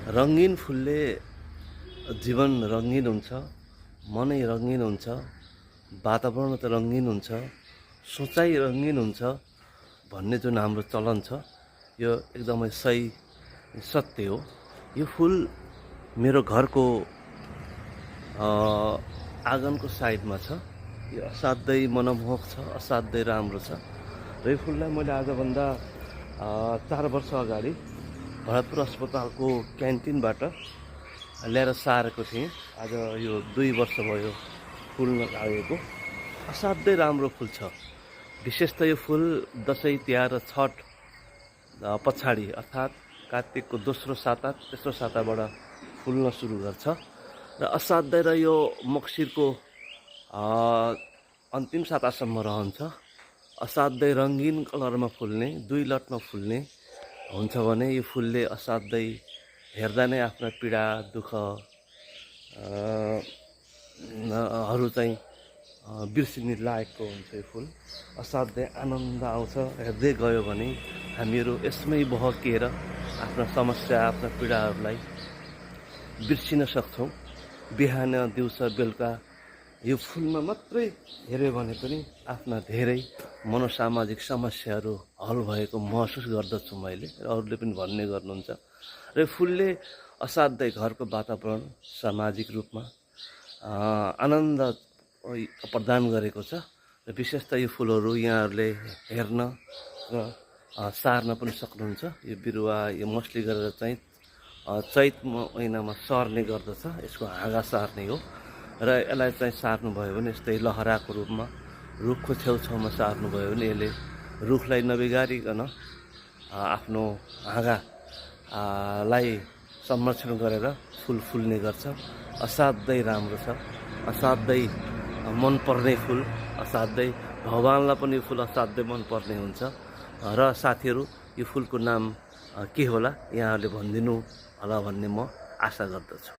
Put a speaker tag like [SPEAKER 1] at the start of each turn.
[SPEAKER 1] रङ्गीन फुलले जीवन रङ्गीन हुन्छ, मनै रङ्गीन हुन्छ, वातावरण त रङ्गीन हुन्छ, सोचाइ रङ्गीन हुन्छ भन्ने जुन हाम्रो चलन छ यो एकदमै सही सत्य हो। यो फुल मेरो घरको आँगनको साइडमा छ। यो असाध्यै मनमोहक छ, असाध्यै राम्रो छ र यो फुललाई मैले आजभन्दा 4 वर्ष अगाडि भरतपुर अस्पतालको क्यान्टिनबाट ल्याएर सारेको थिएँ। आज यो 2 वर्ष भयो फुल्न लागेको। असाध्यै राम्रो फुल छ। विशेष त यो फुल दसैँ तिहार र छठ पछाडि अर्थात् कार्तिकको दोस्रो साता तेस्रो साताबाट फुल्न सुरु गर्छ र असाध्यै र यो मक्सिरको अन्तिम सातासम्म रहन्छ। असाध्यै रङ्गीन कलरमा फुल्ने, 2 लटमा फुल्ने हुन्छ भने यो फुलले असाध्यै हेर्दा नै आफ्ना पीडा दुःख हरू चाहिँ बिर्सिने लायकको हुन्छ। यो फुल असाध्यै आनन्द आउँछ। हेर्दै गयो भने हामीहरू यसमै बहकिएर आफ्ना समस्या आफ्ना पीडाहरूलाई बिर्सिन सक्छौँ। बिहान दिउँसो बेलुका यो फुलमा मात्रै हेऱ्यो भने पनि आफ्ना धेरै मनोसामाजिक समस्याहरू हल भएको महसुस गर्दछु मैले र अरूले पनि भन्ने गर्नुहुन्छ। र यो फुलले असाध्यै घरको वातावरण सामाजिक रूपमा आनन्द प्रदान गरेको छ र विशेष त यो फुलहरू यहाँहरूले हेर्न र सार्न पनि सक्नुहुन्छ। यो बिरुवा यो मस्टली गरेर चाहिँ चैत महिनामा सर्ने गर्दछ। यसको हाँगा सार्ने हो र यसलाई चाहिँ सार्नुभयो भने यस्तै लहराको रूपमा रुखको छेउछाउमा सार्नुभयो भने यसले रुखलाई नबिगारिकन आफ्नो हाँगा लाई संरक्षण गरेर फुल फुल्ने गर्छ। असाध्यै राम्रो छ, असाध्यै मनपर्ने फुल, असाध्यै भगवान्लाई पनि यो फुल असाध्यै मनपर्ने हुन्छ। र साथीहरू यो फुलको नाम के होला यहाँहरूले भनिदिनु होला भन्ने म आशा गर्दछु।